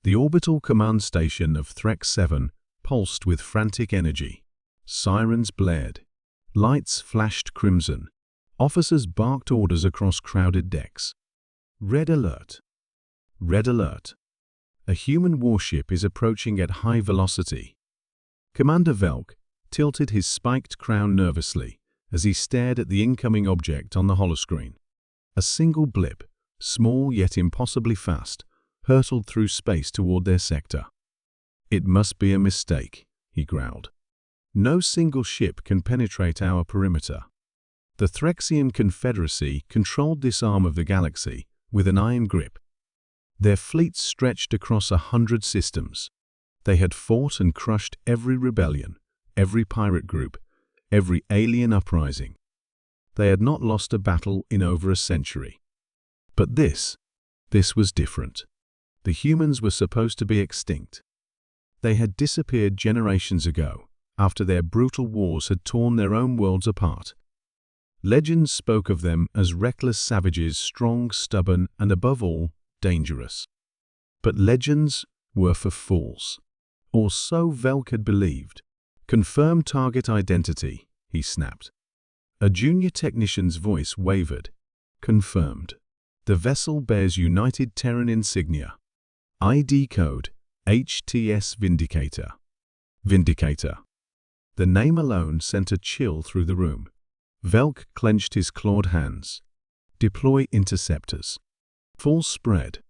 The orbital command station of Threx 7 pulsed with frantic energy. Sirens blared. Lights flashed crimson. Officers barked orders across crowded decks. Red alert! Red alert! A human warship is approaching at high velocity. Commander Velk tilted his spiked crown nervously as he stared at the incoming object on the holoscreen. A single blip, small yet impossibly fast, hurtled through space toward their sector. "It must be a mistake," he growled. "No single ship can penetrate our perimeter." The Threxian Confederacy controlled this arm of the galaxy with an iron grip. Their fleets stretched across 100 systems. They had fought and crushed every rebellion, every pirate group, every alien uprising. They had not lost a battle in over a century. But this was different. The humans were supposed to be extinct. They had disappeared generations ago, after their brutal wars had torn their own worlds apart. Legends spoke of them as reckless savages, strong, stubborn, and above all, dangerous. But legends were for fools. Or so Velk had believed. "Confirm target identity," he snapped. A junior technician's voice wavered. "Confirmed. The vessel bears United Terran insignia. ID code HTS Vindicator." Vindicator. The name alone sent a chill through the room. Velk clenched his clawed hands. "Deploy interceptors. Full spread.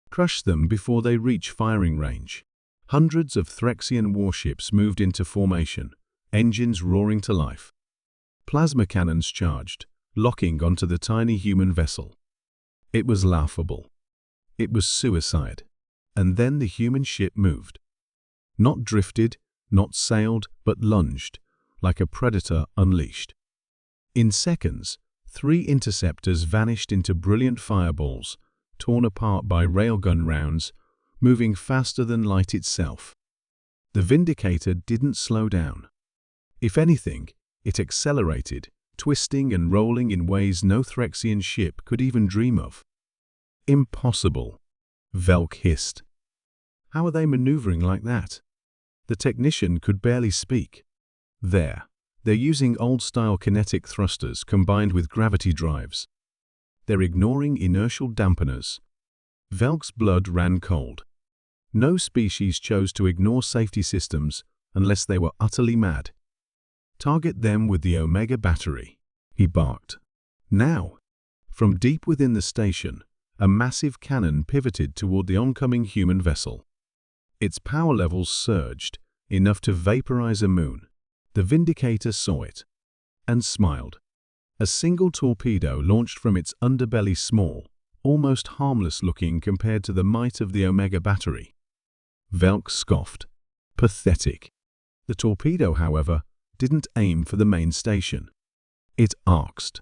Crush them before they reach firing range." Hundreds of Threxian warships moved into formation, engines roaring to life. Plasma cannons charged, locking onto the tiny human vessel. It was laughable. It was suicide. And then the human ship moved. Not drifted, not sailed, but lunged, like a predator unleashed. In seconds, 3 interceptors vanished into brilliant fireballs, torn apart by railgun rounds, moving faster than light itself. The Vindicator didn't slow down. If anything, it accelerated, twisting and rolling in ways no Threxian ship could even dream of. "Impossible," Velk hissed. "How are they maneuvering like that?" The technician could barely speak. They're using old-style kinetic thrusters combined with gravity drives. They're ignoring inertial dampeners. Velk's blood ran cold. No species chose to ignore safety systems unless they were utterly mad. "Target them with the Omega battery," he barked. Now, from deep within the station, a massive cannon pivoted toward the oncoming human vessel. Its power levels surged, enough to vaporize a moon. The Vindicator saw it and smiled. A single torpedo launched from its underbelly, small, almost harmless looking compared to the might of the Omega battery. Velk scoffed. Pathetic. The torpedo, however, didn't aim for the main station. It arced,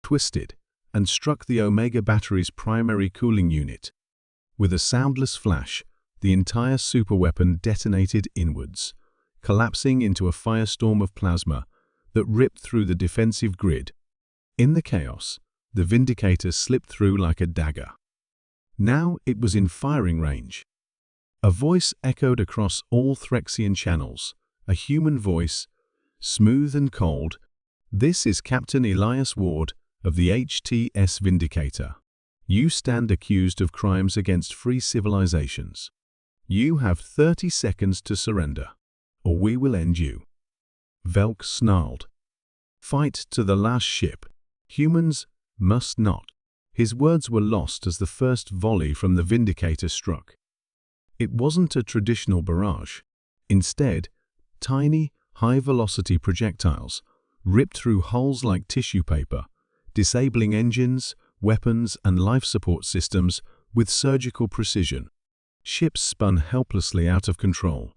twisted, and struck the Omega battery's primary cooling unit. With a soundless flash, the entire superweapon detonated inwards, collapsing into a firestorm of plasma that ripped through the defensive grid. In the chaos, the Vindicator slipped through like a dagger. Now it was in firing range. A voice echoed across all Threxian channels, a human voice, smooth and cold. "This is Captain Elias Ward of the HTS Vindicator. You stand accused of crimes against free civilizations. You have 30 seconds to surrender, or we will end you." Velk snarled. "Fight to the last ship. Humans must not." His words were lost as the first volley from the Vindicator struck. It wasn't a traditional barrage. Instead, tiny, high-velocity projectiles ripped through hulls like tissue paper, disabling engines, weapons, and life support systems with surgical precision. Ships spun helplessly out of control.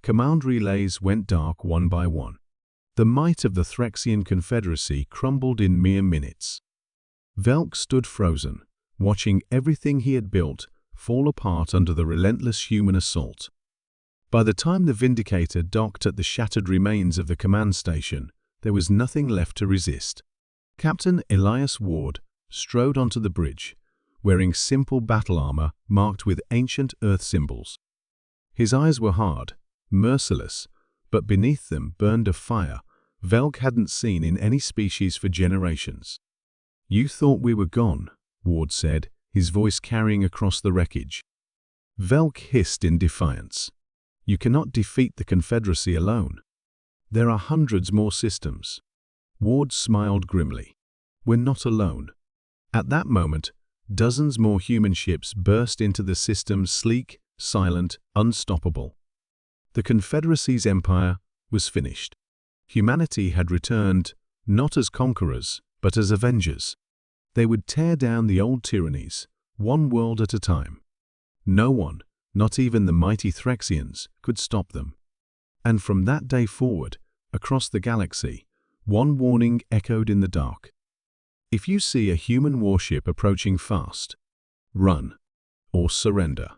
Command relays went dark one by one. The might of the Threxian Confederacy crumbled in mere minutes. Velk stood frozen, watching everything he had built fall apart under the relentless human assault. By the time the Vindicator docked at the shattered remains of the command station, there was nothing left to resist. Captain Elias Ward strode onto the bridge, wearing simple battle armor marked with ancient Earth symbols. His eyes were hard, merciless, but beneath them burned a fire Velk hadn't seen in any species for generations. "You thought we were gone," Ward said, his voice carrying across the wreckage. Velk hissed in defiance. "You cannot defeat the Confederacy alone. There are hundreds more systems." Ward smiled grimly. "We're not alone." At that moment, dozens more human ships burst into the system, sleek, silent, unstoppable. The Confederacy's empire was finished. Humanity had returned, not as conquerors, but as avengers. They would tear down the old tyrannies, one world at a time. No one, not even the mighty Threxians, could stop them. And from that day forward, across the galaxy, one warning echoed in the dark. If you see a human warship approaching fast, run or surrender.